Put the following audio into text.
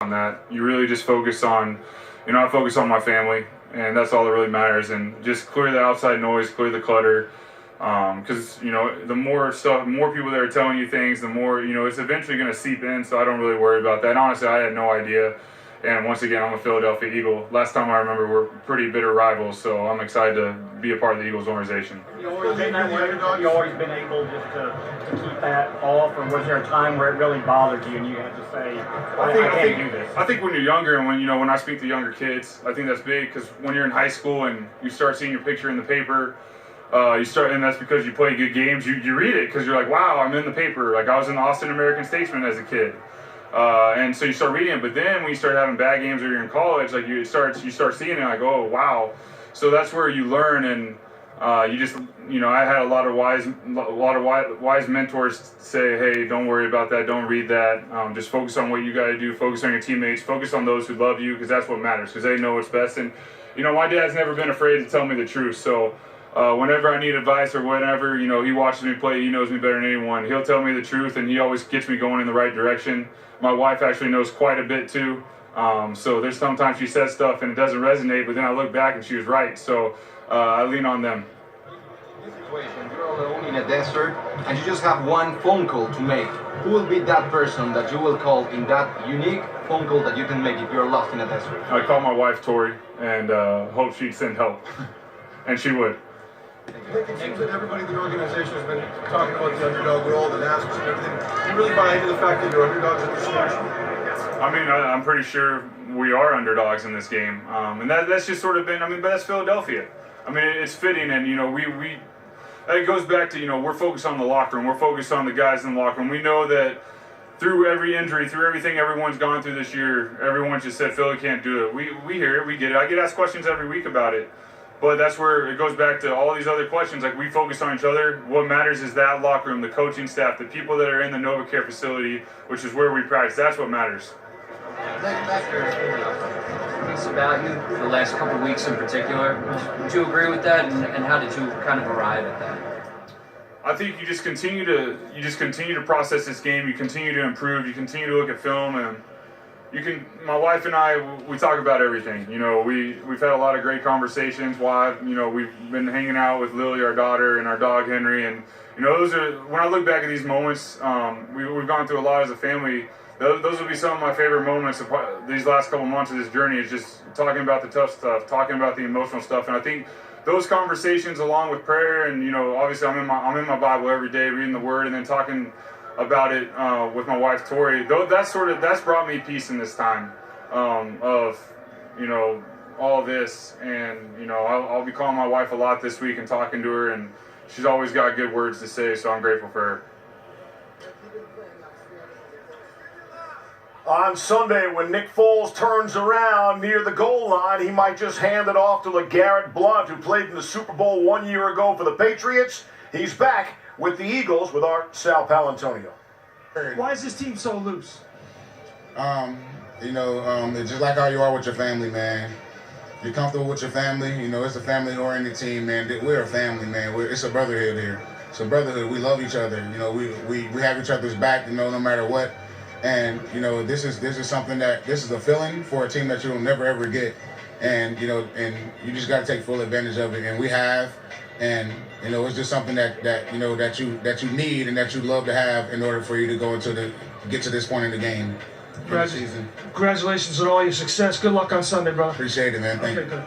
on that. You really just focus on, I focus on my family, and that's all that really matters. And just clear the outside noise, clear the clutter. Because the more people that are telling you things, the more it's eventually going to seep in. So I don't really worry about that. And honestly, I had no idea. And once again, I'm a Philadelphia Eagle. Last time I remember, we're pretty bitter rivals. So I'm excited to be a part of the Eagles organization. You always been that way? Have you always been able just to keep that off, or was there a time where it really bothered you and you had to say, I can't do this? I think when you're younger and when I speak to younger kids, I think that's big because when you're in high school and you start seeing your picture in the paper. And that's because you play good games. You read it because you're like, wow, I'm in the paper. Like I was in the Austin American Statesman as a kid, and so you start reading it. But then when you start having bad games or you're in college, like you start seeing it. Like, oh wow. So that's where you learn, and you just I had a lot of wise mentors say, hey, don't worry about that. Don't read that. Just focus on what you got to do. Focus on your teammates. Focus on those who love you because that's what matters. Because they know what's best. And my dad's never been afraid to tell me the truth. So. Whenever I need advice or whatever, he watches me play, he knows me better than anyone. He'll tell me the truth, and he always gets me going in the right direction. My wife actually knows quite a bit, too. So there's sometimes she says stuff and it doesn't resonate, but then I look back and she was right. So I lean on them. In this situation, you're alone in a desert, and you just have one phone call to make. Who will be that person that you will call in that unique phone call that you can make if you're lost in a desert? I call my wife, Tori, and hope she'd send help. And she would. Nick, it seems that everybody in the organization has been talking about the underdog role, the Nationals and everything. You really buy into the fact that you're underdogs in this situation? I mean, I'm pretty sure we are underdogs in this game. And that's just sort of been, but that's Philadelphia. I mean, it's fitting, and, it goes back to, we're focused on the locker room. We're focused on the guys in the locker room. We know that through every injury, through everything everyone's gone through this year, everyone just said, Philly can't do it. We hear it, we get it. I get asked questions every week about it. But that's where it goes back to all these other questions. Like, we focus on each other. What matters is that locker room, the coaching staff, the people that are in the NovaCare facility, which is where we practice. That's what matters. Piece about you the last couple of weeks in particular. Would you agree with that, and how did you kind of arrive at that? I think you just continue to process this game. You continue to improve. You continue to look at film, and my wife and I, we talk about everything. We've had a lot of great conversations. We've been hanging out with Lily, our daughter, and our dog Henry, and those are, when I look back at these moments, we've gone through a lot as a family. Those would be some of my favorite moments of these last couple months of this journey. Is just talking about the tough stuff, talking about the emotional stuff, and I think those conversations, along with prayer, and obviously I'm in my Bible every day, reading the Word, and then talking about it with my wife Tori. That's brought me peace in this time of all this, and I'll be calling my wife a lot this week and talking to her, and she's always got good words to say, so I'm grateful for her. On Sunday, when Nick Foles turns around near the goal line, he might just hand it off to LeGarrette Blount, who played in the Super Bowl 1 year ago for the Patriots. He's back with the Eagles with our Sal Palantonio. Why is this team so loose? It's just like how you are with your family, man. You're comfortable with your family. It's a family-oriented team, man. We're a family, man. It's a brotherhood here. It's a brotherhood. We love each other. We have each other's back, no matter what. And this is something this is a feeling for a team that you'll never ever get. And and you just got to take full advantage of it. And we have. And it's just something that you need and that you love to have in order for you to get to this point in the game. Congratulations on all your success. Good luck on Sunday, bro. Appreciate it, man. Thank you. Good.